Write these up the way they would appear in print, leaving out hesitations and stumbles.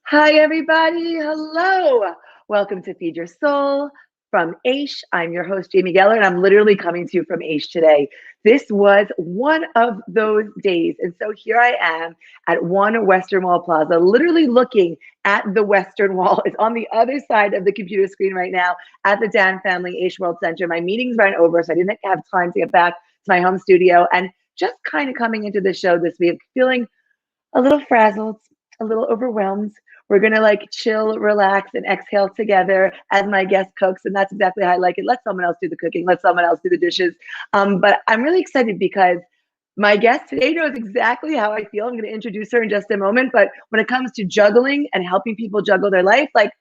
Hi, everybody. Hello. Welcome to Feed Your Soul from Aish. I'm your host, Jamie Geller, and I'm literally coming to you from Aish today. This was one of those days. And so here I am at One Western Wall Plaza, literally looking at the Western Wall. It's on the other side of the computer screen right now at the Dan Family Aish World Center. My meetings ran over, so I didn't have time to get back to my home studio. And just kind of coming into the show this week, feeling a little frazzled, a little overwhelmed. We're gonna like chill, relax, and exhale together as my guest cooks, and that's exactly how I like it. Let someone else do the cooking. Let someone else do the dishes. But I'm really excited because my guest today knows exactly how I feel. I'm going to introduce her in just a moment. But when it comes to juggling and helping people juggle their life, like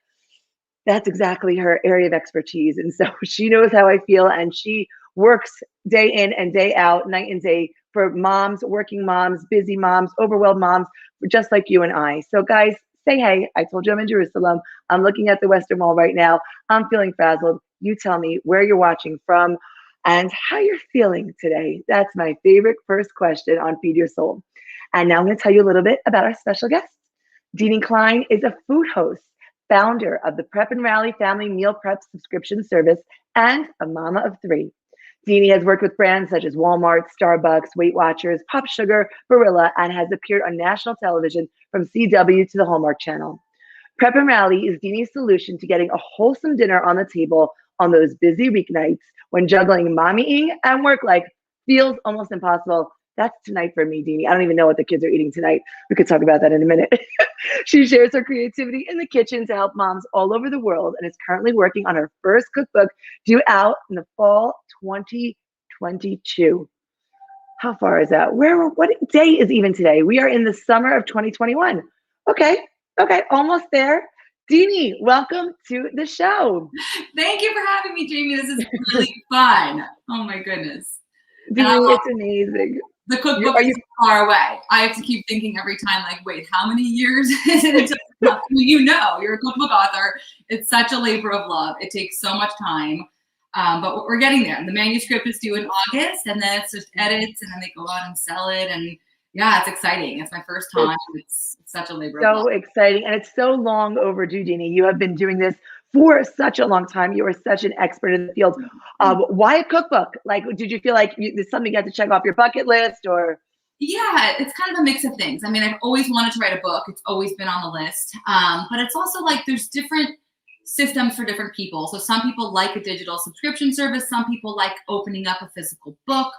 that's exactly her area of expertise. And so she knows how I feel, and she works day in and day out, night and day for moms, working moms, busy moms, overwhelmed moms, just like you and I. So guys, say hey. I told you I'm in Jerusalem. I'm looking at the Western Wall right now. I'm feeling frazzled. You tell me where you're watching from and how you're feeling today. That's my favorite first question on Feed Your Soul. And now I'm going to tell you a little bit about our special guest. Dini Klein is a food host, founder of the Prep and Rally Family Meal Prep subscription service, and a mama of three. Dini has worked with brands such as Walmart, Starbucks, Weight Watchers, Pop Sugar, Barilla, and has appeared on national television from CW to the Hallmark Channel. Prep and Rally is Dini's solution to getting a wholesome dinner on the table on those busy weeknights when juggling mommying and work life feels almost impossible. That's tonight for me, Dini. I don't even know what the kids are eating tonight. We could talk about that in a minute. She shares her creativity in the kitchen to help moms all over the world and is currently working on her first cookbook due out in the fall 2022. How far is that? What day is even today? We are in the summer of 2021. Okay, almost there. Dini, welcome to the show. Thank you for having me, Jamie. This is really fun. Oh my goodness. Dini, it's amazing. The cookbook is far away. I have to keep thinking every time, like, wait, how many years is it until you know, you're a cookbook author. It's such a labor of love. It takes so much time. But we're getting there. The manuscript is due in August, and then it's just edits, and then they go out and sell it. And yeah, it's exciting. It's my first time. It's such a labor of love. So exciting. And it's so long overdue, Dini. You have been doing this for such a long time. You are such an expert in the field. Why a cookbook? Like, did you feel like there's something you had to check off your bucket list, or? Yeah, it's kind of a mix of things. I mean, I've always wanted to write a book. It's always been on the list. But it's also like there's different systems for different people. So some people like a digital subscription service. Some people like opening up a physical book.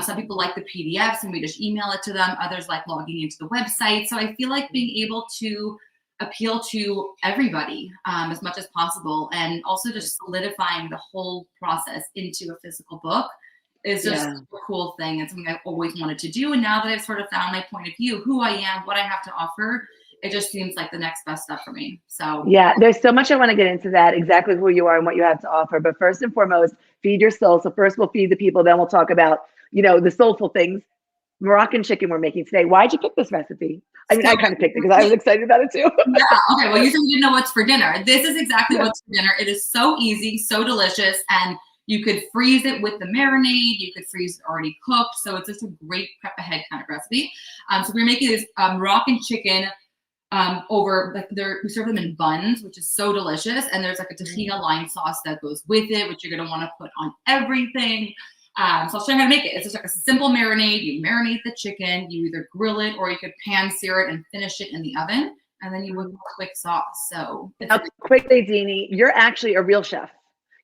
Some people like the PDFs and we just email it to them. Others like logging into the website. So I feel like being able to appeal to everybody as much as possible, and also just solidifying the whole process into a physical book is just a cool thing. It's something I've always wanted to do. And now that I've sort of found my point of view, who I am, what I have to offer, it just seems like the next best step for me. So yeah, there's so much I want to get into that, exactly who you are and what you have to offer. But first and foremost, feed your soul. So first we'll feed the people, then we'll talk about, the soulful things. Moroccan chicken we're making today. Why'd you pick this recipe? I mean, I kind of picked it because I was excited about it too. Yeah. Okay. Well, you said you didn't know what's for dinner. This is exactly what's for dinner. It is so easy, so delicious, and you could freeze it with the marinade. You could freeze it already cooked. So it's just a great prep ahead kind of recipe. So we're making this Moroccan chicken we serve them in buns, which is so delicious. And there's like a Tahini Lime Sauce that goes with it, which you're going to want to put on everything. So I'll show you how to make it. It's just like a simple marinade. You marinate the chicken, you either grill it or you could pan sear it and finish it in the oven. And then you whip a quick sauce. So quickly, Dini, you're actually a real chef.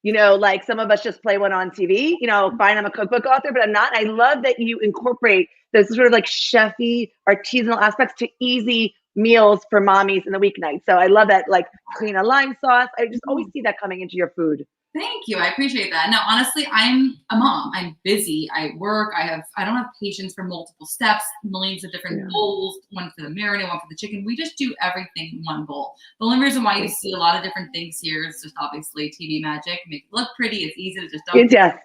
Like some of us just play one on TV, fine, I'm a cookbook author, but I'm not. I love that you incorporate those sort of like chefy, artisanal aspects to easy meals for mommies in the weeknight. So I love that, like Tahini Lime Sauce. I just always see that coming into your food. Thank you. I appreciate that. No, honestly, I'm a mom. I'm busy. I work. I don't have patience for multiple steps, millions of different bowls, one for the marinade, one for the chicken. We just do everything in one bowl. The only reason why you see a lot of different things here is just obviously TV magic. Make it look pretty. It's easy to just dump.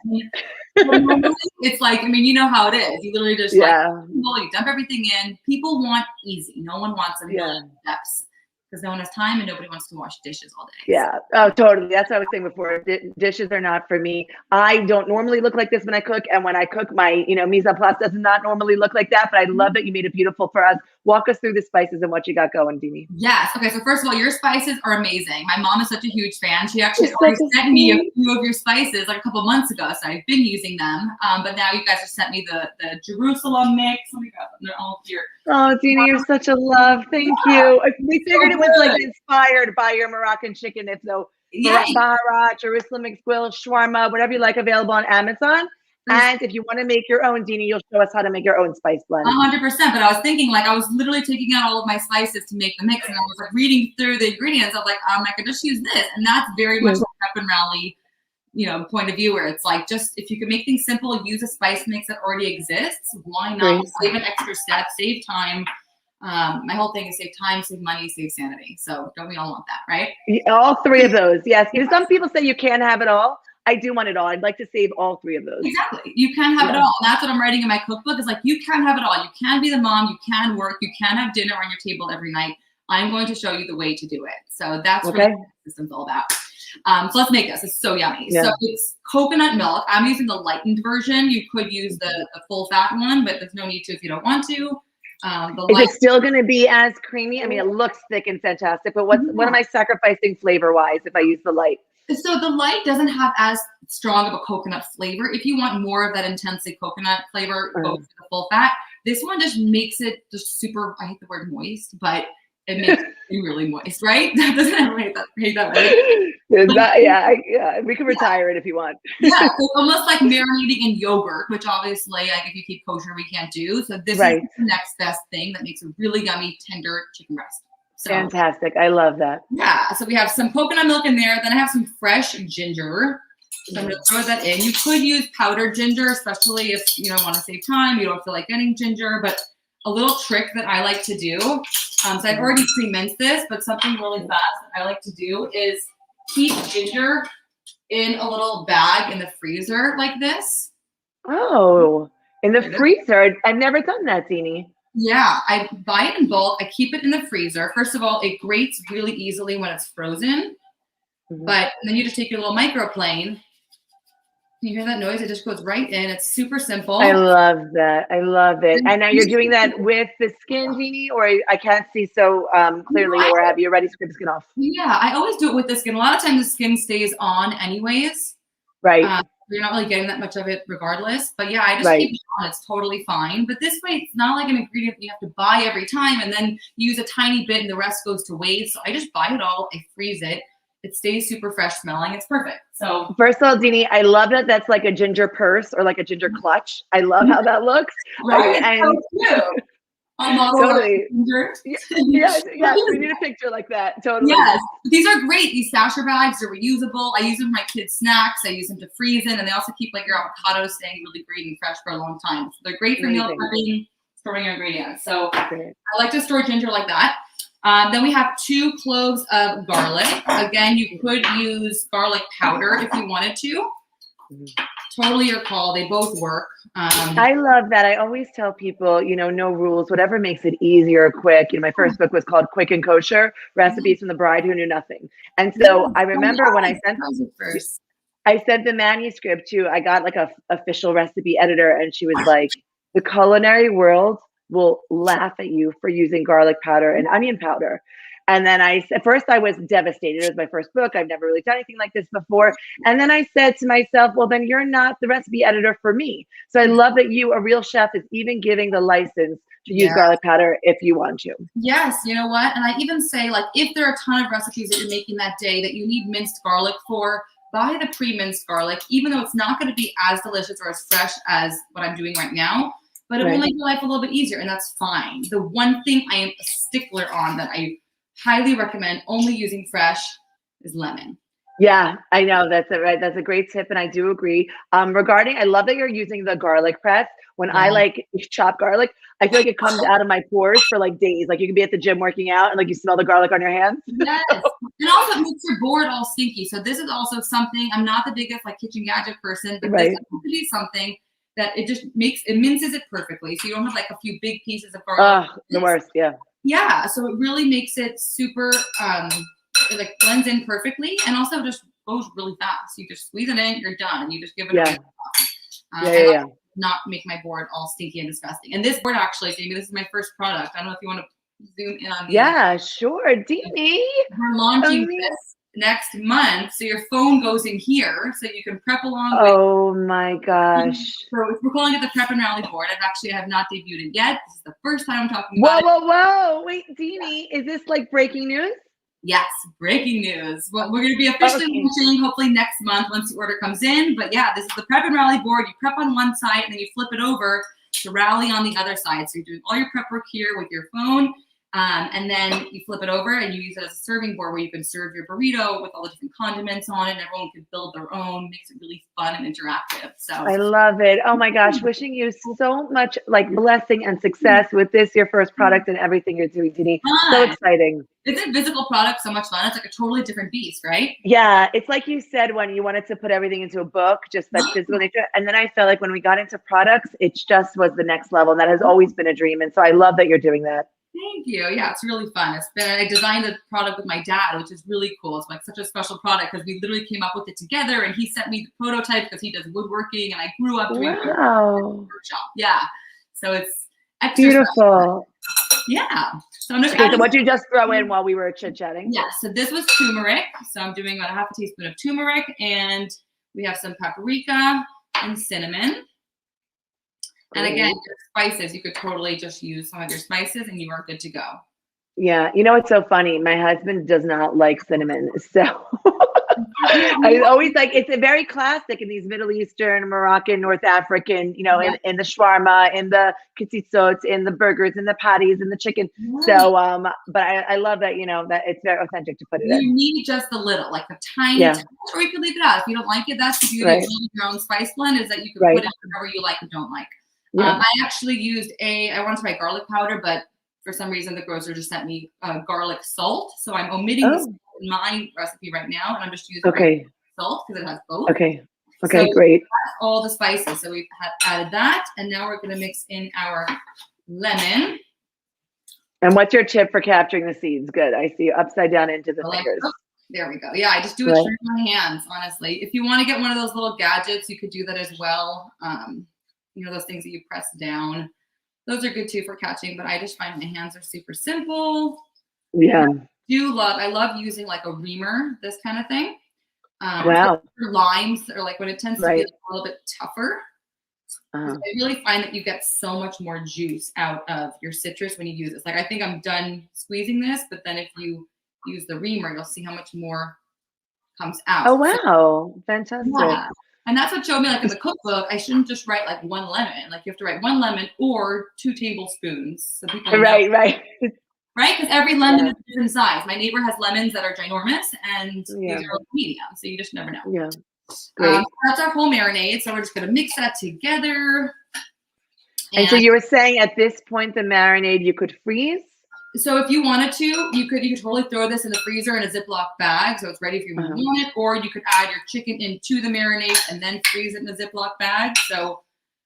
It's like, I mean, you know how it is. You literally just you dump everything in. People want easy. No one wants a million steps. because no one has time and nobody wants to wash dishes all day. Yeah. Oh, totally. That's what I was saying before. Dishes are not for me. I don't normally look like this when I cook. And when I cook, my, mise en place does not normally look like that, but I love that you made it beautiful for us. Walk us through the spices and what you got going, Dini. Yes. Okay. So first of all, your spices are amazing. My mom is such a huge fan. She actually already sent me a few of your spices like a couple months ago. So I've been using them. But now you guys have sent me the Jerusalem mix. Oh my God, they're all here. Oh, Dini, you're such a love. Thank you. We figured it was like inspired by your Moroccan chicken. If so, Baharat, Jerusalem mixed grill, shawarma, whatever you like, available on Amazon. And if you want to make your own, Dini, you'll show us how to make your own spice blend. 100%. But I was thinking, like, I was literally taking out all of my spices to make the mix, and I was like reading through the ingredients. I was like, I could just use this, and that's very much like Pep and Rally, point of view, where it's like, just if you can make things simple, use a spice mix that already exists. Why not save an extra step, save time? My whole thing is save time, save money, save sanity. So don't we all want that, right? All three of those, yes. Some people say you can't have it all. I do want it all. I'd like to save all three of those. Exactly. You can have it all. And that's what I'm writing in my cookbook, is like, you can have it all. You can be the mom, you can work, you can have dinner on your table every night. I'm going to show you the way to do it. So that's what the system's all about. So let's make this. It's so yummy. Yeah. So it's coconut milk. I'm using the lightened version. You could use the full fat one, but there's no need to if you don't want to. Is it still going to be as creamy? I mean, it looks thick and fantastic, but what am I sacrificing flavor-wise if I use the light? So the light doesn't have as strong of a coconut flavor. If you want more of that intensely coconut flavor, go for the full fat. This one just makes it just super, I hate the word moist, but it makes it really moist, right? That doesn't everyone hate that word? We can retire it if you want. Yeah, so almost like marinating in yogurt, which obviously, like, if you keep kosher, we can't do. So this is the next best thing that makes a really yummy, tender chicken breast. So, fantastic. I love that. Yeah. So we have some coconut milk in there. Then I have some fresh ginger. So I'm going to throw that in. You could use powdered ginger, especially if you don't want to save time. You don't feel like getting ginger. But a little trick that I like to do, so I've already pre-minced this, but something really fast that I like to do is keep ginger in a little bag in the freezer like this. Oh, in the freezer. I've never done that, Dini. Yeah, I buy it in bulk. I keep it in the freezer. First of all, it grates really easily when it's frozen. But then you just take your little microplane. Can you hear that noise? It just goes right in. It's super simple. I love that. I love it. And now you're doing that with the skin, Dini, or I can't see so clearly, or have you already scraped the skin off? Yeah, I always do it with the skin. A lot of times the skin stays on anyways. Right. You're not really getting that much of it regardless. But yeah, I just keep it on. It's totally fine. But this way, it's not like an ingredient you have to buy every time and then use a tiny bit and the rest goes to waste. So I just buy it all. I freeze it. It stays super fresh smelling. It's perfect. So first of all, Dini, I love that that's like a ginger purse or like a ginger clutch. I love how that looks. Right? And totally. Yes, we need a picture like that. Totally. Yes. These are great. These stasher bags are reusable. I use them for my kids' snacks. I use them to freeze in, and they also keep like your avocados staying really green and fresh for a long time. So they're great for meal prepping, storing your ingredients. So I like to store ginger like that. Then we have 2 cloves of garlic. Again, you could use garlic powder if you wanted to. Totally your call. They both work. I love that. I always tell people, no rules, whatever makes it easier or quick. My first book was called Quick and Kosher, Recipes from the Bride Who Knew Nothing. And so I remember when I sent the manuscript I got like a official recipe editor, and she was like, the culinary world will laugh at you for using garlic powder and onion powder. And then at first I was devastated. It was my first book. I've never really done anything like this before. And then I said to myself, well, then you're not the recipe editor for me. So I love that you, a real chef, is even giving the license to use garlic powder if you want to. Yes, you know what? And I even say, like, if there are a ton of recipes that you're making that day that you need minced garlic for, buy the pre-minced garlic, even though it's not going to be as delicious or as fresh as what I'm doing right now. But it will make your life a little bit easier, and that's fine. The one thing I am a stickler on that I highly recommend only using fresh is lemon. Yeah, I know. That's right. That's a great tip, and I do agree. I love that you're using the garlic press. When I like chop garlic, I feel like it comes out of my pores for like days. Like you can be at the gym working out and like you smell the garlic on your hands. Yes. And also it makes your board all stinky. So this is also something, I'm not the biggest like kitchen gadget person, but this could be something that it minces it perfectly. So you don't have like a few big pieces of garlic. The worst, yeah. Yeah, so it really makes it super, it like blends in perfectly, and also just goes really fast. You just squeeze it in, you're done, and you just give it Yeah. away. Yeah. Not make my board all stinky and disgusting. And this board actually, Jamie, this is my first product. I don't know if you want to zoom in on the. Yeah, sure. Dini. We're launching Amazing. this next month, so your phone goes in here, so you can prep along with. Oh my gosh. So we're calling it the Prep and Rally board. I have not debuted it yet. This is the first time I'm talking about it. Whoa. Wait, Dini, is this like breaking news? Yes, breaking news. Well, we're going to be officially launching hopefully next month once the order comes in. But yeah, this is the Prep and Rally board. You prep on one side and then you flip it over to rally on the other side. So you're doing all your prep work here with your phone. And then you flip it over and you use it as a serving board where you can serve your burrito with all the different condiments on it, and everyone can build their own. Makes it really fun and interactive. So I love it. Oh my gosh, wishing you so much like blessing and success with this, your first product, and everything you're doing, Dini. So exciting. Isn't physical product so much fun? It's like a totally different beast, right? Yeah, it's like you said when you wanted to put everything into a book, just that physical nature. And then I felt like when we got into products, it just was the next level. And that has always been a dream. And so I love that you're doing that. Thank you. Yeah, it's really fun. I designed the product with my dad, which is really cool. It's like such a special product because we literally came up with it together, and he sent me the prototype because he does woodworking, and I grew up doing workshop. Yeah, so it's extra beautiful. Special. Yeah. So I'm just so what did you just throw in while we were chit-chatting? Yeah. So this was turmeric. So I'm doing about a half a teaspoon of turmeric, and we have some paprika and cinnamon. And again, your spices, you could totally just use some of your spices and you are good to go. Yeah. You know, it's so funny. My husband does not like cinnamon. So I always like, it's a very classic in these Middle Eastern, Moroccan, North African, you know, in the shawarma, in the kitsitsots, in the burgers, in the patties, in the chicken. So, but I love that, you know, that it's very authentic to put it in. You need just a little, like a tiny touch, or you can leave it out. If you don't like it, that's the beauty of your own spice blend, is that you can put it whatever you like or don't like. I actually used I wanted to try garlic powder, but for some reason the grocer just sent me garlic salt. So I'm omitting this in my recipe right now, and I'm just using salt because it has both. Okay, so great. All the spices. So we've added that, and now we're going to mix in our lemon. And what's your tip for capturing the seeds? Good. I see you upside down into the fingers. There we go. Yeah, I just do it through my hands, honestly. If you want to get one of those little gadgets, you could do that as well. You know, those things that you press down. Those are good too for catching, but I just find my hands are super simple. Yeah. I love using like a reamer, this kind of thing. Wow. So limes, or like when it tends to be a little bit tougher. I really find that you get so much more juice out of your citrus when you use this. Like, I think I'm done squeezing this, but then if you use the reamer, you'll see how much more comes out. Oh, wow. Fantastic. Yeah. And that's what showed me, like in the cookbook, I shouldn't just write like one lemon. Like, you have to write 1 lemon or 2 tablespoons. So people know. Right? Because every lemon is a different size. My neighbor has lemons that are ginormous, and these are medium. So you just never know. Yeah. That's our whole marinade. So we're just going to mix that together. And so you were saying at this point, the marinade you could freeze? So if you wanted to, you could totally throw this in the freezer in a Ziploc bag, so it's ready if you want it, or you could add your chicken into the marinade and then freeze it in a Ziploc bag. So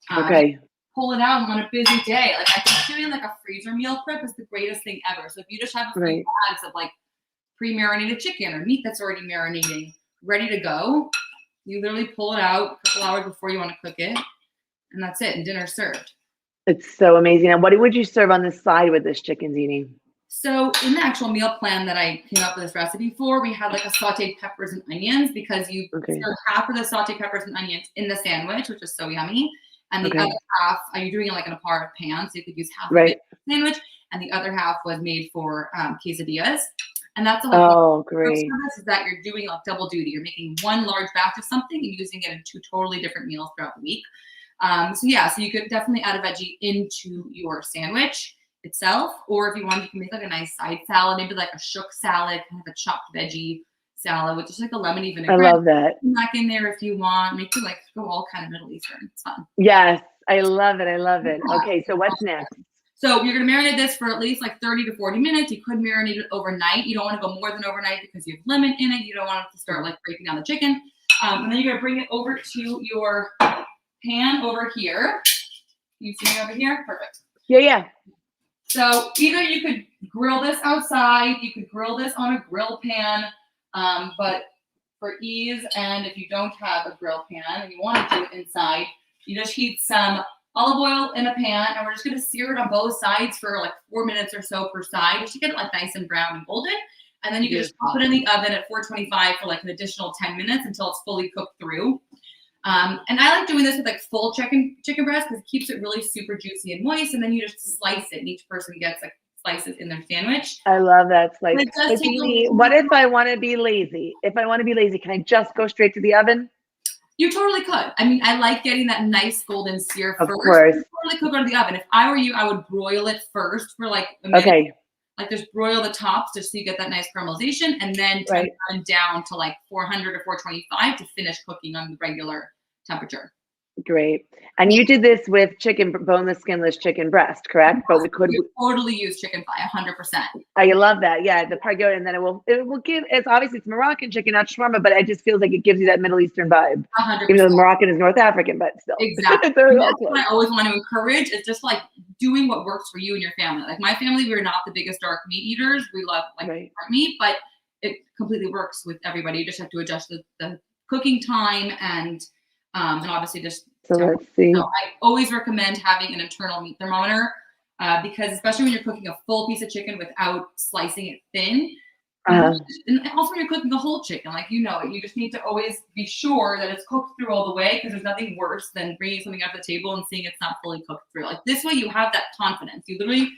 pull it out on a busy day. Like, I think doing like a freezer meal prep is the greatest thing ever. So if you just have a few bags of like pre-marinated chicken or meat that's already marinating, ready to go, you literally pull it out a couple hours before you want to cook it, and that's it, and dinner's served. It's so amazing. And what would you serve on the side with this chicken, Dini? So in the actual meal plan that I came up with this recipe for, we had like a sauteed peppers and onions, because you serve half of the sauteed peppers and onions in the sandwich, which is so yummy. And the other half, you're doing it like in a part pan, so you could use half of it in the sandwich, and the other half was made for quesadillas. And that's the whole service, is that you're doing like double duty. You're making one large batch of something and using it in 2 totally different meals throughout the week. So you could definitely add a veggie into your sandwich itself, or if you want, you can make like a nice side salad, maybe like a shook salad, kind of a chopped veggie salad with just like a lemony vinaigrette. I love that. Back in there if you want. Make it like go all kind of Middle Eastern. It's fun. Yes, I love it. I love it. Okay, so what's next? So you're going to marinate this for at least like 30 to 40 minutes. You could marinate it overnight. You don't want to go more than overnight because you have lemon in it. You don't want it to start like breaking down the chicken. And then you're going to bring it over to your pan over here. You see me over here? Perfect. Yeah. So either you could grill this outside. You could grill this on a grill pan, but for ease, and if you don't have a grill pan and you want to do it inside, you just heat some olive oil in a pan, and we're just going to sear it on both sides for like 4 minutes or so per side, just to get it like nice and brown and golden. And then you can just pop it in the oven at 425 for like an additional 10 minutes until it's fully cooked through. And I like doing this with like full chicken breast because it keeps it really super juicy and moist. And then you just slice it, and each person gets like slices in their sandwich. I love that slice. But Dini, what if I want to be lazy? If I want to be lazy, can I just go straight to the oven? You totally could. I mean, I like getting that nice golden sear first. Of course. You totally could go to the oven. If I were you, I would broil it first for like a minute. Okay. Like just broil the tops just so you get that nice caramelization, and then turn it down to like 400 or 425 to finish cooking on the regular temperature. Great. And you did this with boneless, skinless chicken breast, correct? But we could totally use chicken thigh, 100%. I love that. Yeah, the pargo, and then it will give. It's obviously it's Moroccan chicken, not shawarma, but it just feels like it gives you that Middle Eastern vibe. 100%. Even though Moroccan is North African, but still. Exactly. That's what I always want to encourage. Is just like doing what works for you and your family. Like my family, we're not the biggest dark meat eaters. We love like dark meat, but it completely works with everybody. You just have to adjust the cooking time and obviously just. So let's see. So I always recommend having an internal meat thermometer because especially when you're cooking a full piece of chicken without slicing it thin, and also when you're cooking a whole chicken, like you just need to always be sure that it's cooked through all the way because there's nothing worse than bringing something out the table and seeing it's not fully cooked through. Like this way, you have that confidence. You literally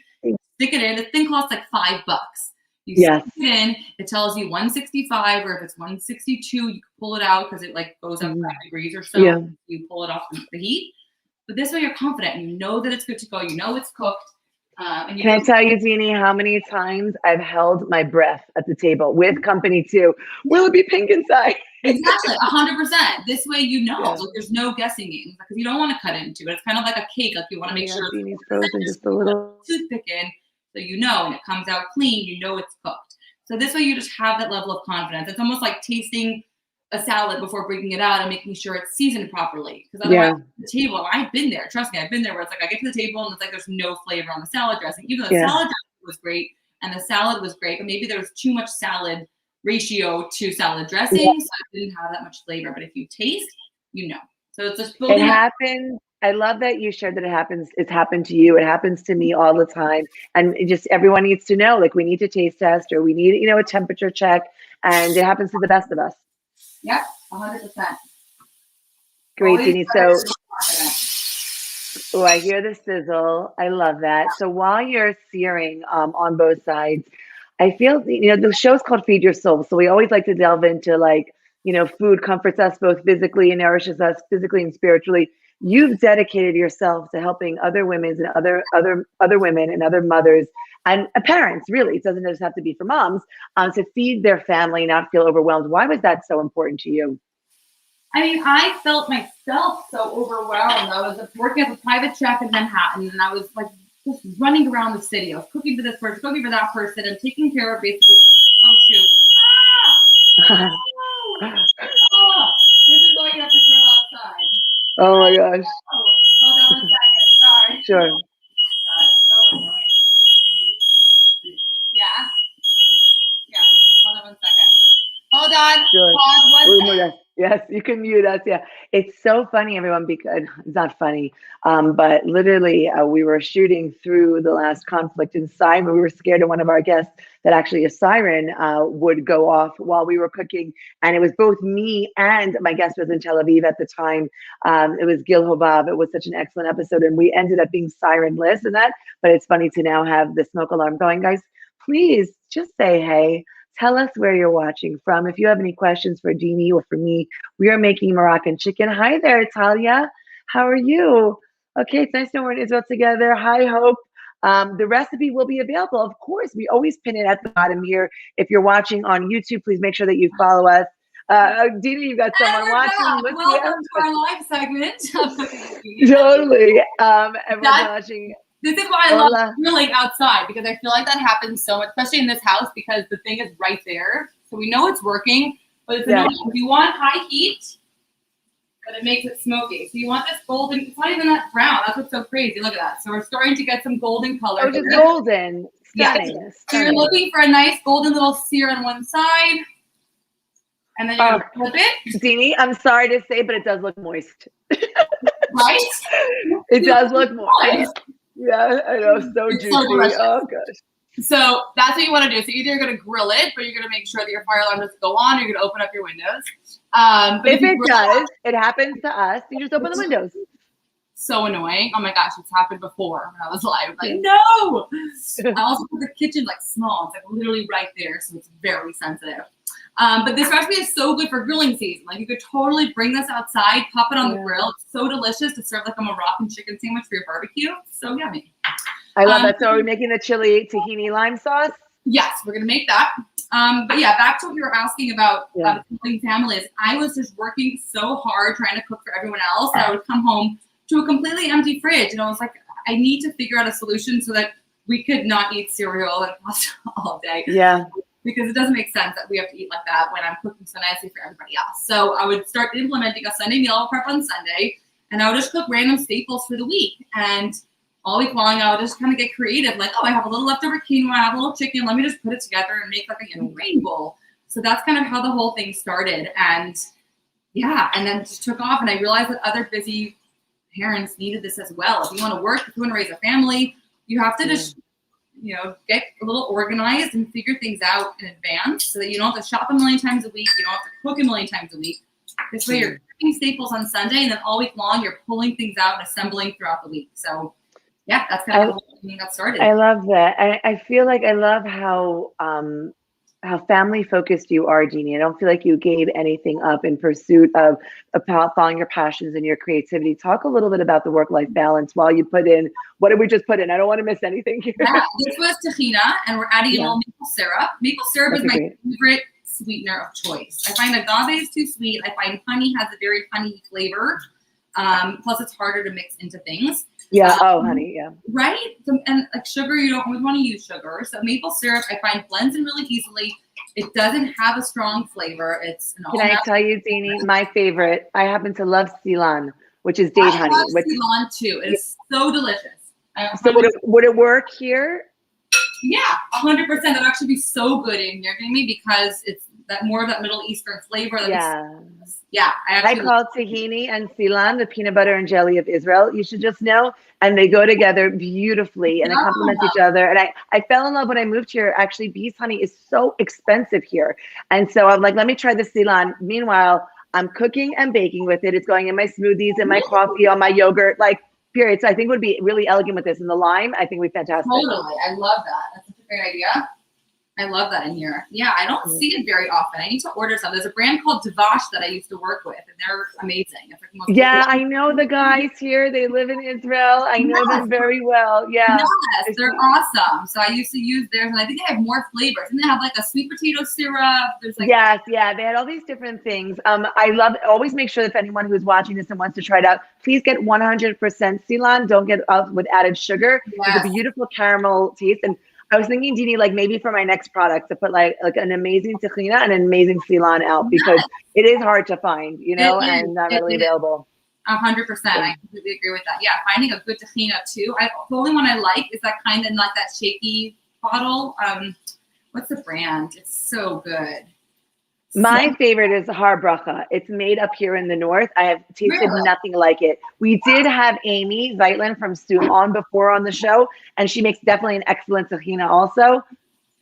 stick it in. The thing costs like $5. You stick it in, it tells you 165, or if it's 162, you can pull it out because it like goes up 5 degrees or so. Yeah. You pull it off the heat. But this way you're confident and you know that it's good to go. You know it's cooked. And Can I tell you, Dini, how many times I've held my breath at the table with company too? Will it be pink inside? Exactly, 100%. This way you know. Like, there's no guessing games because you don't want to cut into it. It's kind of like a cake. Like you want to make sure Dini's frozen just a little. Toothpick in. So you know, and it comes out clean, you know it's cooked. So this way you just have that level of confidence. It's almost like tasting a salad before bringing it out and making sure it's seasoned properly. Because otherwise, the table, I've been there. Trust me, I've been there where it's like I get to the table and it's like there's no flavor on the salad dressing. Even though the salad dressing was great and the salad was great, but maybe there was too much salad ratio to salad dressing, so it didn't have that much flavor. But if you taste, you know. So it's just building. It happens. I love that you shared that it happens. It's happened to you. It happens to me all the time. And it just everyone needs to know, like we need to taste test or we need, a temperature check. And it happens to the best of us. Yep, 100%. Great, Dini. So, I hear the sizzle. I love that. So while you're searing on both sides, I feel, the show's called Feed Your Soul. So we always like to delve into food comforts us both physically and nourishes us physically and spiritually. You've dedicated yourself to helping other women and other women and other mothers and parents, really. It doesn't just have to be for moms, to feed their family, not feel overwhelmed. Why was that so important to you? I mean, I felt myself so overwhelmed. I was working as a private chef in Manhattan, and I was like just running around the city. I was cooking for this person, cooking for that person, and taking care of basically. Oh shoot! This is why you have to grill outside. Oh my gosh. Oh, hold on 1 second. Sorry. Sure. That's so annoying. Yeah. Hold on 1 second. Hold on. Sure. Pause 1 second. Yes, you can mute us. Yeah. It's so funny, everyone, because it's not funny. But literally we were shooting through the last conflict inside, but we were scared of one of our guests that actually a siren would go off while we were cooking. And it was both me and my guest was in Tel Aviv at the time. It was Gil Hobab. It was such an excellent episode. And we ended up being sirenless in that. But it's funny to now have the smoke alarm going. Guys, please just say hey. Tell us where you're watching from. If you have any questions for Dini or for me, we are making Moroccan chicken. Hi there, Talia. How are you? Okay, it's nice to know we're in Israel together. Hi, Hope. The recipe will be available. Of course, we always pin it at the bottom here. If you're watching on YouTube, please make sure that you follow us. Dini, you've got someone watching. Welcome to our live segment. Totally. Everyone's watching. This is why I love grilling outside, because I feel like that happens so much, especially in this house, because the thing is right there. So we know it's working, but it's annoying. You want high heat, but it makes it smoky. So you want this golden, it's not even that brown. That's what's so crazy. Look at that. So we're starting to get some golden color. Oh, just golden. Stunning. So you're looking for a nice golden little sear on one side. And then you're going to flip it. Dini, I'm sorry to say, but it does look moist. Right? It does look moist. Yeah, I know. So it's juicy. So oh, gosh. So that's what you want to do. So either you're going to grill it, but you're going to make sure that your fire alarm doesn't go on, or you're going to open up your windows. But if it does, it happens to us. You just open the windows. So annoying. Oh my gosh, it's happened before when I was live. Like, no! I also put the kitchen like small. It's like literally right there, so it's very sensitive. But this recipe is so good for grilling season. Like you could totally bring this outside, pop it on the grill. It's so delicious to serve like a Moroccan chicken sandwich for your barbecue. So yummy. I love that. So are we making the chili tahini lime sauce? Yes, we're gonna make that. But yeah, back to what you were asking about cooking families. I was just working so hard trying to cook for everyone else. I would come home to a completely empty fridge, and I was like, I need to figure out a solution so that we could not eat cereal and pasta all day. Yeah. Because it doesn't make sense that we have to eat like that when I'm cooking so nicely for everybody else. So I would start implementing a Sunday meal prep on Sunday, and I would just cook random staples for the week. And all week long, I would just kind of get creative, like, oh, I have a little leftover quinoa, I have a little chicken, let me just put it together and make like a yummy grain bowl. So that's kind of how the whole thing started. And yeah, and then just took off, and I realized that other busy parents needed this as well. If you want to work, if you want to raise a family, you have to just, you know, get a little organized and figure things out in advance so that you don't have to shop a million times a week, you don't have to cook a million times a week. This way you're cooking staples on Sunday, and then all week long you're pulling things out and assembling throughout the week. So yeah, that's kind of how the got started. I love that. I feel like I love how family focused you are, Dini. I don't feel like you gave anything up in pursuit of following your passions and your creativity. Talk a little bit about the work-life balance while you put in, what did we just put in? I don't want to miss anything here. Yeah, this was tahina, and we're adding a little maple syrup. Maple syrup is my favorite sweetener of choice. I find agave is too sweet. I find honey has a very honey flavor. Plus it's harder to mix into things. Yeah. Honey. Yeah. Right. And like sugar, you don't always want to use sugar. So maple syrup, I find blends in really easily. It doesn't have a strong flavor. It's an Can I tell you, Dini, my favorite? I happen to love Ceylon, which is date honey. I love Ceylon too. It's so delicious. So would it work here? Yeah, 100%. That'd actually be so good in here, Jamie, because it's that more of that Middle Eastern flavor. I call tahini and Ceylon the peanut butter and jelly of Israel. You should just know, and they go together beautifully, and they complement each other. And I fell in love when I moved here. Actually, bees honey is so expensive here, and so I'm like, let me try the Ceylon. Meanwhile, I'm cooking and baking with it. It's going in my smoothies, in my coffee, on my yogurt, like. Period. So I think it would be really elegant with this. And the lime, I think would be fantastic. Totally. I love that. That's such a great idea. I love that in here. Yeah, I don't see it very often. I need to order some. There's a brand called Devash that I used to work with, and they're amazing. It's like the most I know the guys here. They live in Israel. I know them very well. Yeah. Yes, they're awesome. So I used to use theirs, and I think they have more flavors. And they have like a sweet potato syrup. There's like they had all these different things. I always make sure that if anyone who's watching this and wants to try it out, please get 100% Ceylon. Don't get with added sugar. Yes. It's a beautiful caramel taste. And I was thinking, Dini, like maybe for my next product to put like an amazing tahina and an amazing Ceylon out, because it is hard to find, and not really available. 100%. I completely agree with that. Yeah, finding a good tahina too. The only one I like is that kind in like that shaky bottle. What's the brand? It's so good. My favorite is Har Bracha. It's made up here in the north. I have tasted nothing like it. We did have Amy Zeitlin from Stoom on before on the show, and she makes definitely an excellent tahina also.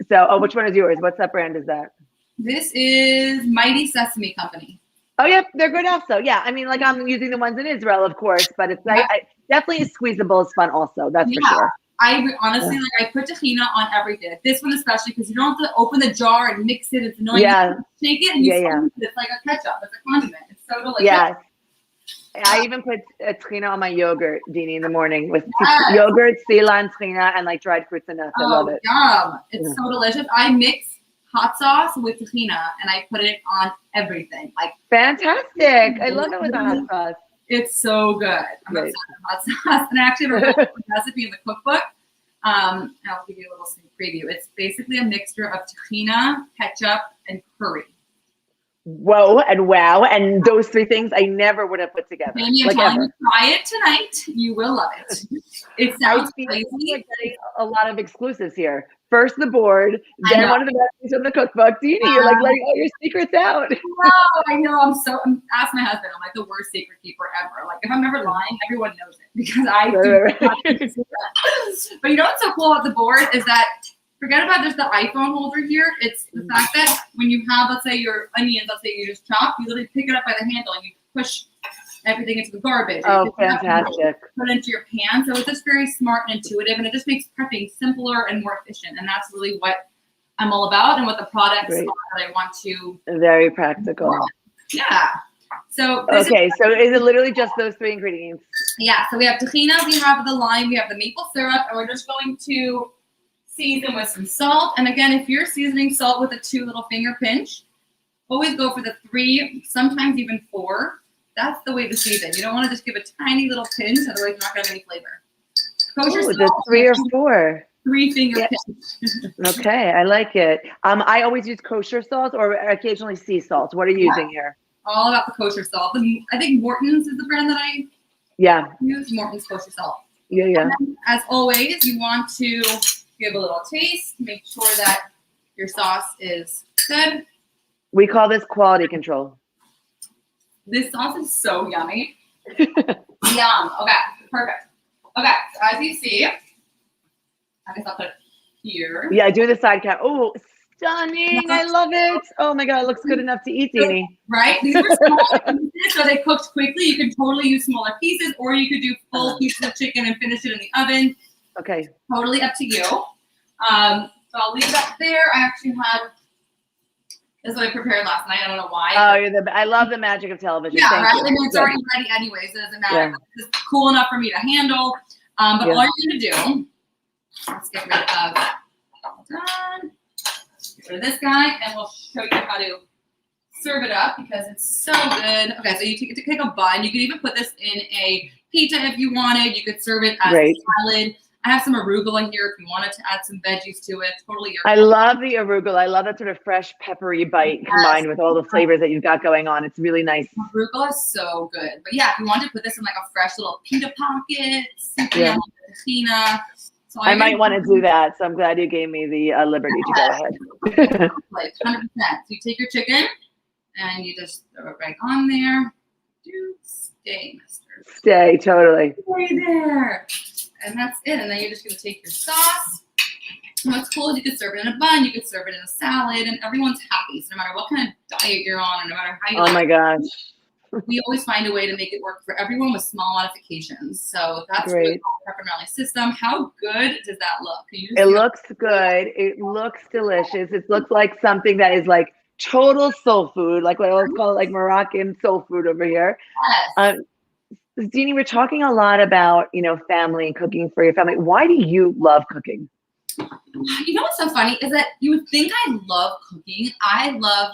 So, which one is yours? What's that brand is that? This is Mighty Sesame Company. Oh, yeah, they're good also. Yeah, I mean, like I'm using the ones in Israel, of course, but it's like definitely squeezable is fun also. That's for sure. I honestly I put tahina on everything. This one especially because you don't have to open the jar and mix it. It's annoying. Yeah. You shake it and you it's like a ketchup. It's a condiment. It's so delicious. Yes. I even put a tahina on my yogurt, Dini, in the morning with yogurt, Ceylon, tahina, and like dried fruits and nuts. I love it. Yum. It's so delicious. I mix hot sauce with tahina and I put it on everything. Like fantastic. I love it with the hot sauce. It's so good. I'm obsessed with hot sauce. And I actually have a recipe in the cookbook. I'll give you a little sneak preview. It's basically a mixture of tahina, ketchup, and curry. Whoa and wow. And those three things I never would have put together. Maybe I'm like telling ever. you, try it tonight. You will love it. It I sounds feel crazy. like we're getting a lot of exclusives here. First the board, I then know. one of the best things from the cookbook. Dini, you're like letting all your secrets out. I know. Ask my husband. I'm like the worst secret keeper ever. Like if I'm ever lying, everyone knows it because I do. Right. But you know what's so cool about the board is that forget about just the iPhone holder here. It's the fact that when you have, let's say your onions, let's say you just chop, you literally pick it up by the handle and you push everything into the garbage. Oh, fantastic. Put it into your pan. So it's just very smart and intuitive and it just makes prepping simpler and more efficient. And that's really what I'm all about and what the products are that I want to. Very practical. Yeah. So okay, so is it literally just those three ingredients? Yeah. So we have tahini, we have the lime, we have the maple syrup, and we're just going to season with some salt. And again, if you're seasoning salt with a 2 little finger pinch, always go for the 3, sometimes even 4. That's the way to season. You don't want to just give a tiny little pinch, otherwise you're not going to have any flavor. Kosher salt, the 3 or 4. 3 finger pinch. Okay, I like it. I always use kosher salt or occasionally sea salt. What are you using here? All about the kosher salt. I think Morton's is the brand that I use. Morton's kosher salt. Yeah. And then, as always, you want to give a little taste. Make sure that your sauce is good. We call this quality control. This sauce is so yummy. Yum. Okay, perfect. Okay, so as you see, I guess I'll put it here. Yeah, I do the side cap. Oh, stunning. I love it. Oh my God, it looks good enough to eat, Dini. Right? These were small pieces, so they cooked quickly. You could totally use smaller pieces, or you could do full pieces of chicken and finish it in the oven. Okay. Totally up to you. So I'll leave that there. I actually had, this is what I prepared last night. I don't know why. Oh, I love the magic of television. Yeah, Thank right? you. I mean, it's already ready anyways. It doesn't matter. Yeah. It's cool enough for me to handle. But all you're going to do, let's get rid of, done. Get rid of this guy, and we'll show you how to serve it up because it's so good. Okay, so you take a bun. You could even put this in a pita if you wanted. You could serve it as a salad. I have some arugula here if you wanted to add some veggies to it. Totally your I love the arugula. I love that sort of fresh, peppery bite combined with all the flavors that you've got going on. It's really nice. Arugula is so good. But yeah, if you wanted to put this in like a fresh little pita pocket, tahini. So I might want to do that. So I'm glad you gave me the liberty to go ahead. Like 100%. So you take your chicken and you just throw it right on there. Stay, mister. Stay, totally. Stay there. And that's it. And then you're just going to take your sauce. And what's cool is you could serve it in a bun, you could serve it in a salad, and everyone's happy. So no matter what kind of diet you're on, or no matter how you my gosh. we always find a way to make it work for everyone with small modifications. So that's great. Really the Pepper Rally system. How good does that look? It looks good. It looks delicious. It looks like something that is like total soul food, like what I always call it, like Moroccan soul food over here. Yes. Dini, we're talking a lot about, family and cooking for your family. Why do you love cooking? You know what's so funny is that you would think I love cooking. I love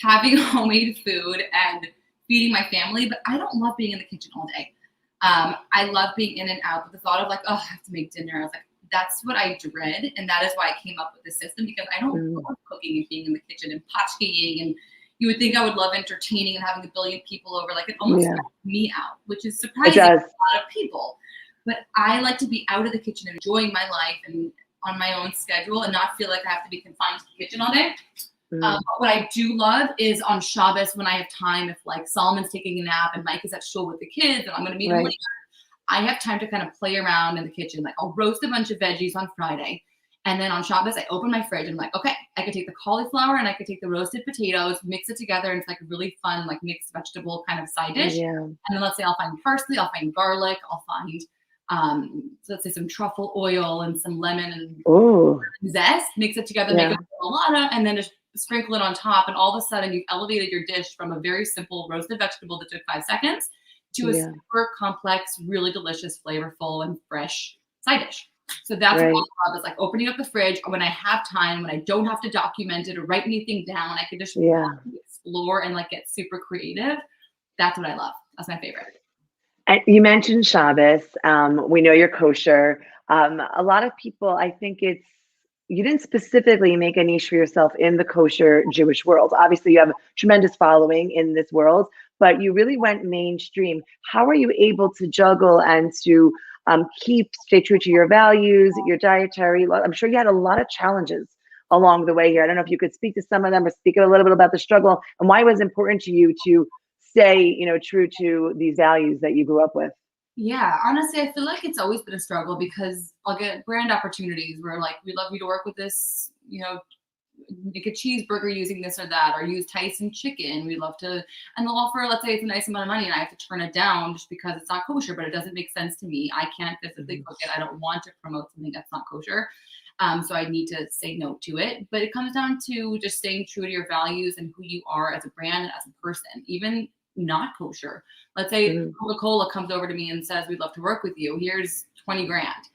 having homemade food and feeding my family, but I don't love being in the kitchen all day. I love being in and out, but the thought of like, oh, I have to make dinner. I was like, that's what I dread. And that is why I came up with this system because I don't love cooking and being in the kitchen and potchkeying. And you would think I would love entertaining and having a billion people over. Like it almost stresses me out, which is surprising to a lot of people. But I like to be out of the kitchen, enjoying my life and on my own schedule and not feel like I have to be confined to the kitchen all day. But what I do love is on Shabbos when I have time, if like Solomon's taking a nap and Mike is at shul with the kids and I'm going to meet him later, I have time to kind of play around in the kitchen. Like I'll roast a bunch of veggies on Friday. And then on Shabbos, I open my fridge and I'm like, okay, I could take the cauliflower and I could take the roasted potatoes, mix it together. And it's like a really fun, like mixed vegetable kind of side dish. Yeah. And then let's say I'll find parsley, I'll find garlic, I'll find, so let's say some truffle oil and some lemon and zest, mix it together, make a enchilada, and then just sprinkle it on top. And all of a sudden you've elevated your dish from a very simple roasted vegetable that took 5 seconds to a super complex, really delicious, flavorful, and fresh side dish. So that's what I love is like opening up the fridge when I have time, when I don't have to document it or write anything down, I can just explore and like get super creative. That's what I love. That's my favorite. And you mentioned Shabbos. We know you're kosher. A lot of people, I think it's you didn't specifically make a niche for yourself in the kosher Jewish world. Obviously, you have a tremendous following in this world, but you really went mainstream. How are you able to juggle and to stay true to your values, your dietary? I'm sure you had a lot of challenges along the way here. I don't know if you could speak to some of them or speak a little bit about the struggle and why it was important to you to stay, true to these values that you grew up with. Yeah, honestly, I feel like it's always been a struggle because I'll get brand opportunities where like, we'd love you to work with this, make a cheeseburger using this or that, or use Tyson chicken. We'd love to, and they'll offer, let's say it's a nice amount of money and I have to turn it down just because it's not kosher, but it doesn't make sense to me. I can't physically cook it. I don't want to promote something that's not kosher. So I need to say no to it. But it comes down to just staying true to your values and who you are as a brand and as a person, even not kosher. Let's say Coca-Cola comes over to me and says, we'd love to work with you. Here's 20 grand.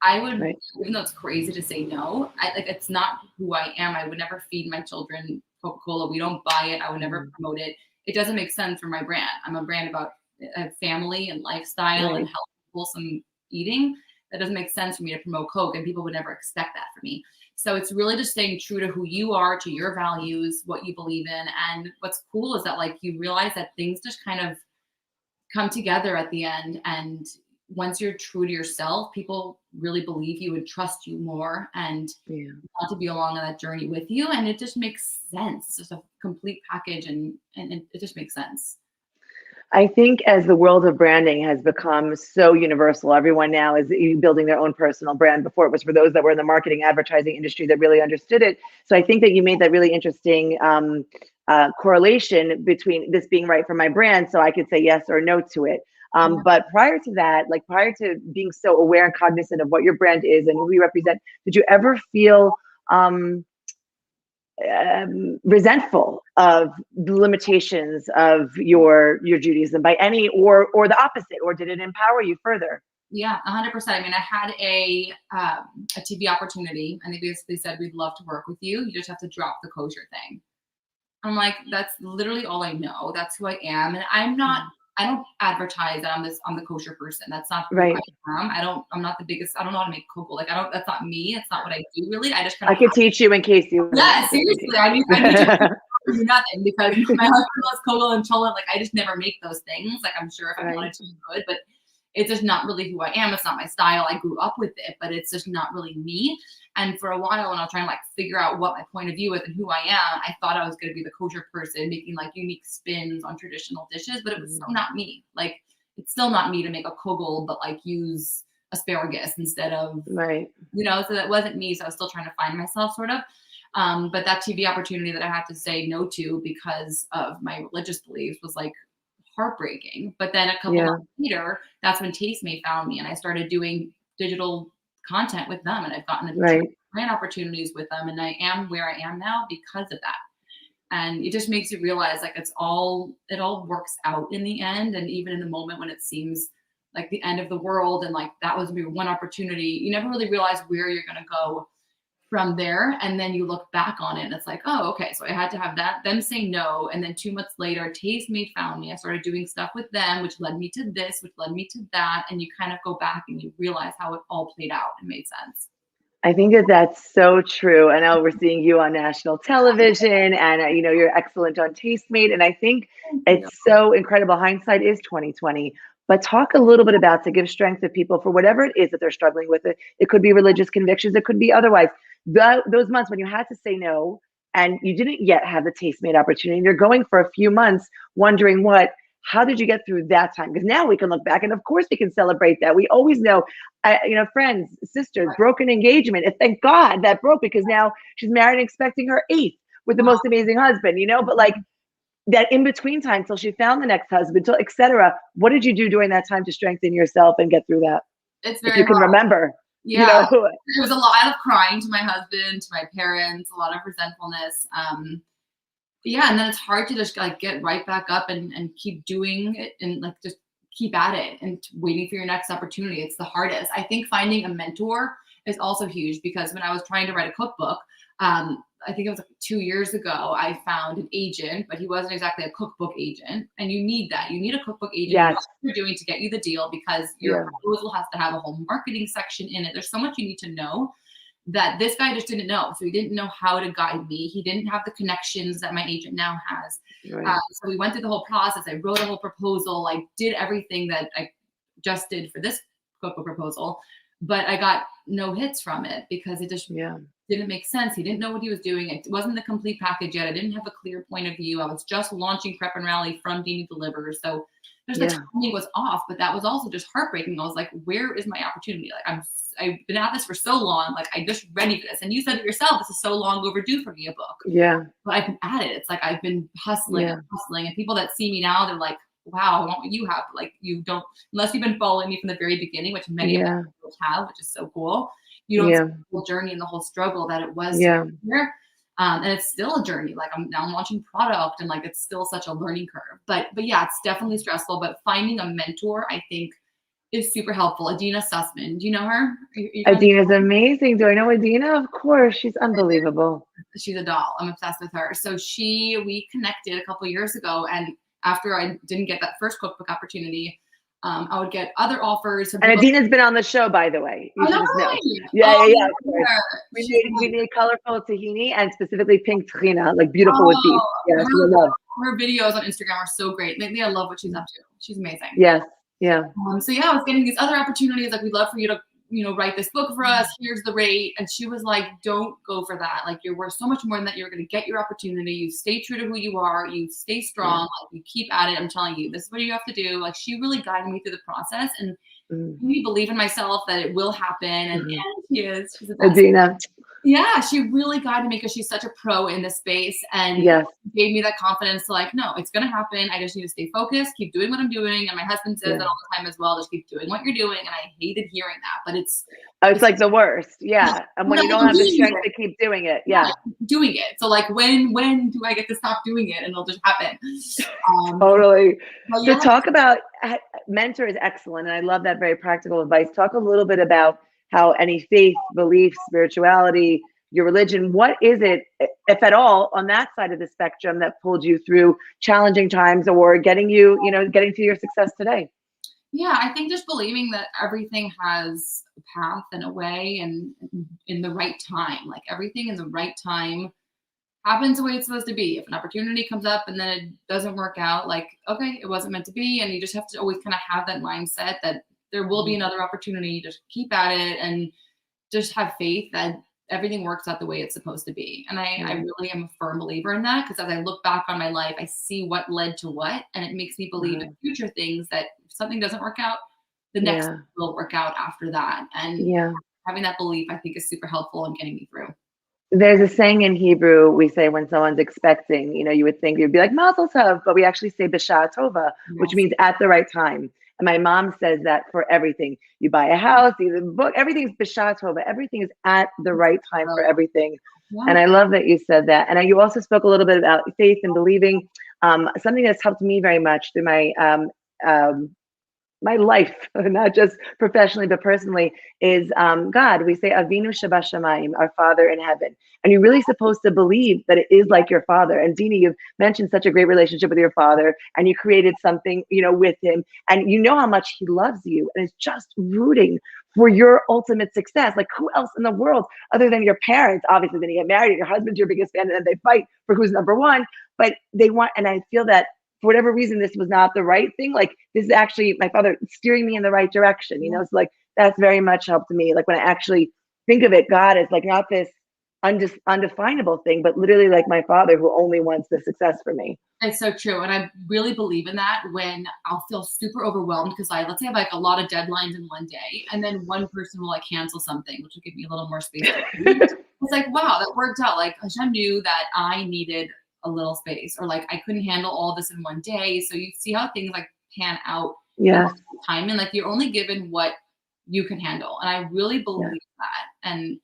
I would, even though it's crazy to say no, it's not who I am. I would never feed my children Coca-Cola. We don't buy it. I would never promote it. It doesn't make sense for my brand. I'm a brand about family and lifestyle and health, wholesome eating. That doesn't make sense for me to promote Coke, and people would never expect that from me. So it's really just staying true to who you are, to your values, what you believe in. And what's cool is that like you realize that things just kind of come together at the end. And once you're true to yourself, people really believe you and trust you more and want to be along on that journey with you. And it just makes sense. It's just a complete package and it just makes sense. I think as the world of branding has become so universal, everyone now is building their own personal brand. Before it was for those that were in the marketing advertising industry that really understood it. So I think that you made that really interesting correlation between this being right for my brand, so I could say yes or no to it. But prior to that, like prior to being so aware and cognizant of what your brand is and who you represent, did you ever feel resentful of the limitations of your Judaism by any, or the opposite, or did it empower you further? Yeah, 100%. I mean, I had a TV opportunity and they basically said, we'd love to work with you. You just have to drop the kosher thing. I'm like, that's literally all I know. That's who I am. And I don't advertise that I'm the kosher person. That's not who I am. I'm not the biggest, I don't know how to make cocoa. Like that's not me. It's not what I do really. I just I could teach you in case you. Yeah, seriously. I need to do nothing because my husband loves cocoa and chocolate. Like I just never make those things. Like I'm sure if I wanted to, I could, but it's just not really who I am. It's not my style. I grew up with it, but it's just not really me. And for a while, when I was trying to like figure out what my point of view is and who I am, I thought I was going to be the kosher person making like unique spins on traditional dishes, but it was so not me. Like it's still not me to make a kugel, but like use asparagus instead of, so that wasn't me. So I was still trying to find myself sort of. But that TV opportunity that I had to say no to because of my religious beliefs was like heartbreaking. But then a couple months later, that's when Tastemade found me and I started doing digital content with them, and I've gotten brand opportunities with them, and I am where I am now because of that. And it just makes you realize like it all works out in the end. And even in the moment when it seems like the end of the world and like that was maybe one opportunity, you never really realize where you're going to go from there. And then you look back on it and it's like, oh, okay, so I had to have them say no. And then 2 months later, Tastemade found me. I started doing stuff with them, which led me to this, which led me to that. And you kind of go back and you realize how it all played out and made sense. I think that's so true. I know we're seeing you on national television and, you're excellent on Tastemade. And I think it's so incredible. Hindsight is 2020. But talk a little bit about to give strength to people for whatever it is that they're struggling with. It could be religious convictions. It could be otherwise. Those months when you had to say no and you didn't yet have the Tastemade opportunity, and you're going for a few months wondering how did you get through that time? Because now we can look back and of course we can celebrate that. We always know, friends, sisters, broken engagement. And thank God that broke because now she's married and expecting her 8th with the most amazing husband, but like that in between time till she found the next husband, till etc. What did you do during that time to strengthen yourself and get through that? It's very if you can remember. Yeah, there was a lot of crying to my husband, to my parents, a lot of resentfulness. And then it's hard to just like get right back up and keep doing it and like just keep at it and waiting for your next opportunity. It's the hardest. I think finding a mentor is also huge because when I was trying to write a cookbook, I think it was like 2 years ago, I found an agent, but he wasn't exactly a cookbook agent. And you need that. You need a cookbook agent. Yes. What you're doing to get you the deal because your proposal has to have a whole marketing section in it. There's so much you need to know that this guy just didn't know. So he didn't know how to guide me. He didn't have the connections that my agent now has. Right. So we went through the whole process. I wrote a whole proposal. I did everything that I just did for this cookbook proposal, but I got no hits from it because it just didn't make sense. He didn't know what he was doing. It wasn't the complete package yet. I didn't have a clear point of view. I was just launching Prep and Rally from Dini Delivers. So there's the timing was off, but that was also just heartbreaking. I was like, where is my opportunity? Like I've been at this for so long. Like I'm just ready for this. And you said it yourself, this is so long overdue for me, a book. Yeah. But I've been at it. It's like I've been hustling and hustling. And people that see me now, they're like, wow, I want what you have. Like you don't, unless you've been following me from the very beginning, which many of people have, which is so cool. You don't see the whole journey and the whole struggle that it was here. And it's still a journey. Like I'm now launching product and like it's still such a learning curve. But yeah, it's definitely stressful. But finding a mentor, I think, is super helpful. Adina Sussman. Do you know her? Adina's amazing. Do I know Adina? Of course. She's unbelievable. She's a doll. I'm obsessed with her. So we connected a couple years ago, and after I didn't get that first cookbook opportunity, I would get other offers. And Adina's been on the show, by the way. You should just know. Yeah. We made colorful tahini and specifically pink tahina, like beautiful with beef. Yeah, her videos on Instagram are so great. Lately, I love what she's up to. She's amazing. Yes. Yeah. So yeah, I was getting these other opportunities. Like, we'd love for you to, write this book for us. Here's the rate. And she was like, don't go for that. Like, you're worth so much more than that. You're going to get your opportunity. You stay true to who you are. You stay strong. Like, you keep at it. I'm telling you, this is what you have to do. Like, she really guided me through the process and made me believe in myself that it will happen. And she is. She's the best. Adina. Yeah, she really guided me because she's such a pro in this space and gave me that confidence to like, no, it's going to happen. I just need to stay focused, keep doing what I'm doing. And my husband says that all the time as well, just keep doing what you're doing. And I hated hearing that, but it's like the worst. Yeah. And when you don't have the strength to keep doing it. Yeah. Doing it. So like, when do I get to stop doing it? And it'll just happen. Totally. So talk about mentor is excellent. And I love that very practical advice. Talk a little bit about how any faith, belief, spirituality, your religion, what is it, if at all, on that side of the spectrum that pulled you through challenging times or getting you, getting to your success today? Yeah, I think just believing that everything has a path and a way and in the right time, like everything in the right time happens the way it's supposed to be. If an opportunity comes up and then it doesn't work out, like, okay, it wasn't meant to be. And you just have to always kind of have that mindset that there will be another opportunity. Just keep at it and just have faith that everything works out the way it's supposed to be. And I really am a firm believer in that, because as I look back on my life, I see what led to what, and it makes me believe in future things that if something doesn't work out, the next will work out after that. And having that belief, I think, is super helpful in getting me through. There's a saying in Hebrew we say when someone's expecting, you would think you'd be like mazel tov, but we actually say b'sha'ah tova, which means at the right time. And my mom says that for everything. You buy a house, either book, everything's b'sha'ah tova. Everything is at the right time for everything. Yeah. And I love that you said that. And you also spoke a little bit about faith and believing. Something that's helped me very much through my life, not just professionally, but personally, is God. We say Avinu Shabashamayim, our Father in heaven. And you're really supposed to believe that it is like your father. And Dini, you've mentioned such a great relationship with your father, and you created something, with him, and you know how much he loves you and is just rooting for your ultimate success. Like, who else in the world other than your parents? Obviously, then you get married, your husband's your biggest fan, and then they fight for who's number one. But they want, and I feel that for whatever reason, this was not the right thing. Like, this is actually my father steering me in the right direction, So like, that's very much helped me. Like, when I actually think of it, God is like not this undefinable thing, but literally like my father who only wants the success for me. It's so true. And I really believe in that when I'll feel super overwhelmed because let's say I have like a lot of deadlines in one day, and then one person will like cancel something, which will give me a little more space. It's like, wow, that worked out. Like, Hashem knew that I needed a little space, or like I couldn't handle all this in one day. So you see how things like pan out time, and like you're only given what you can handle. And I really believe that. And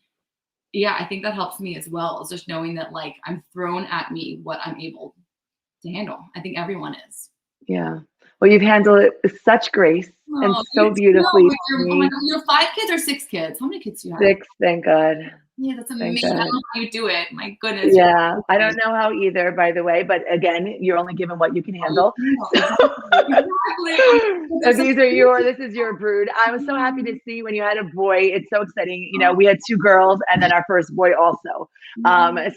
I think that helps me as well, is just knowing that like I'm thrown at me what I'm able to handle. I think everyone is. Yeah. Well, you've handled it with such grace and so beautifully. Oh my God, you have 5 kids or 6 kids? How many kids do you have? 6, thank God. Yeah, that's Thank amazing. I don't God. know how you do it. My goodness. Yeah, I don't know how either, by the way, but again, you're only given what you can handle. Exactly. Exactly. So There's some these are this is your brood. I was so happy to see when you had a boy. It's so exciting. You know, we had 2 girls and then our first boy also.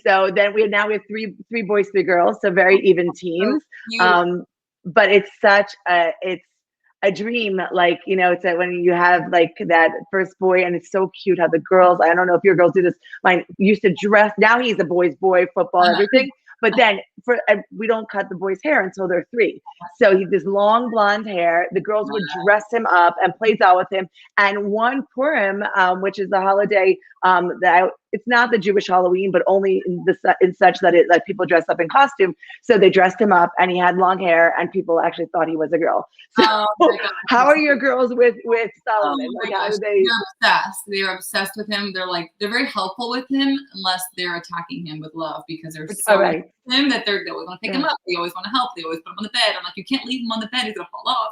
So then we have three boys, 3 girls, so very even so teams. cute. But it's a dream, like, you know, it's that when you have like that first boy, and it's so cute how the girls, I don't know if your girls do this, mine used to dress, now he's a boy's boy, football, everything, but then we don't cut the boy's hair until they're 3. So he's this long blonde hair. The girls would dress him up and play doll with him. And one Purim, which is the holiday it's not the Jewish Halloween, but only in such that it like people dress up in costume. So they dressed him up, and he had long hair, and people actually thought he was a girl. So how are your girls with Solomon? Oh Like, my how gosh, do they? they're obsessed. They're obsessed with him. They're very helpful with him unless they're attacking him with love, because they're so Right. him that they always want to pick him up. They always want to help. They always put him on the bed. I'm like, you can't leave him on the bed. He's gonna fall off.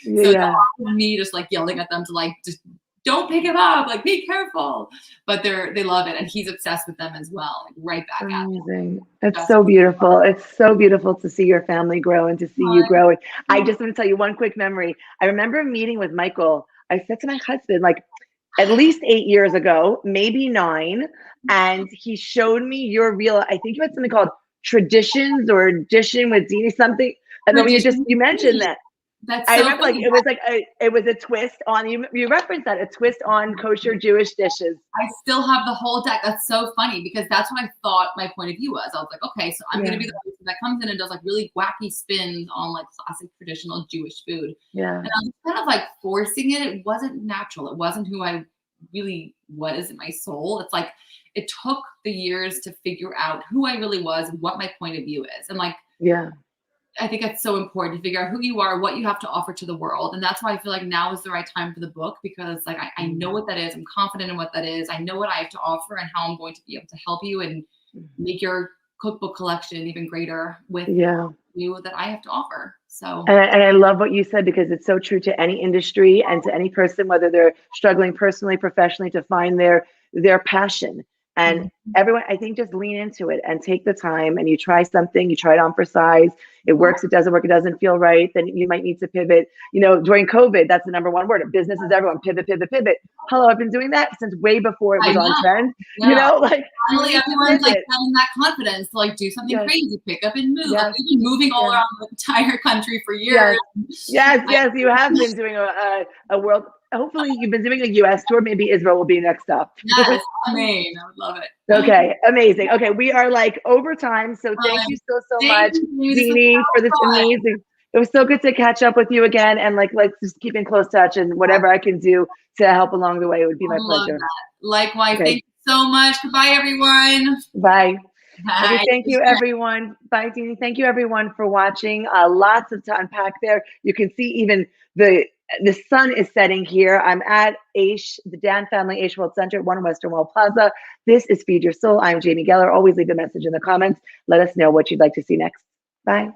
So it's often me just like yelling at them to like just don't pick him up. Like, be careful. But they love it, and he's obsessed with them as well. Like, right back at them. It's so beautiful. It's so beautiful to see your family grow and to see you grow. And I just want to tell you one quick memory. I remember meeting with Michael. I said to my husband, like, at least 8 years ago, maybe 9, and he showed me your reel. I think you had something called Traditions or Addition with Dini something. And then you mentioned that. That's I so remember funny. it was a twist on you referenced that, a twist on kosher Jewish dishes. I still have the whole deck. That's so funny because that's what I thought my point of view was. I was like, okay, so I'm gonna be the person that comes in and does like really wacky spins on like classic traditional Jewish food. Yeah. And I was kind of like forcing it. It wasn't natural. It wasn't who I really was in my soul. It's like it took the years to figure out who I really was and what my point of view is. And like, I think it's so important to figure out who you are, what you have to offer to the world. And that's why I feel like now is the right time for the book, because like I know what that is. I'm confident in what that is. I know what I have to offer and how I'm going to be able to help you and make your cookbook collection even greater with you that I have to offer. So and I love what you said, because it's so true to any industry and to any person, whether they're struggling personally, professionally, to find their passion. And everyone, I think, just lean into it and take the time, and you try something, you try it on for size. It works, it doesn't work, it doesn't feel right, then you might need to pivot. You know, during COVID, that's the number one word. Business is everyone, pivot, pivot, pivot. Hello, I've been doing that since way before it was on trend. Yeah. You know, like finally everyone's like having that confidence to like do something crazy, pick up and move. Like, we've been moving all around the entire country for years. Yes, you have been doing a world. Hopefully, you've been doing a U.S. tour. Maybe Israel will be next up. Yes, Maine. I would love it. Okay, amazing. Okay, we are like over time, so thank you so much, Dini, for this amazing. It was so good to catch up with you again, and like let's just keep in close touch, and whatever I can do to help along the way, it would be my pleasure. Likewise, thank you so much. Goodbye, everyone. Bye. Okay, thank you, everyone. Bye, Dini. Thank you, everyone, for watching. Lots to unpack there. You can see even the sun is setting here. I'm at Aish, the Dan Family Aish World Center at 1 Western Wall Plaza. This is Feed Your Soul. I'm Jamie Geller. Always leave a message in the comments. Let us know what you'd like to see next. Bye.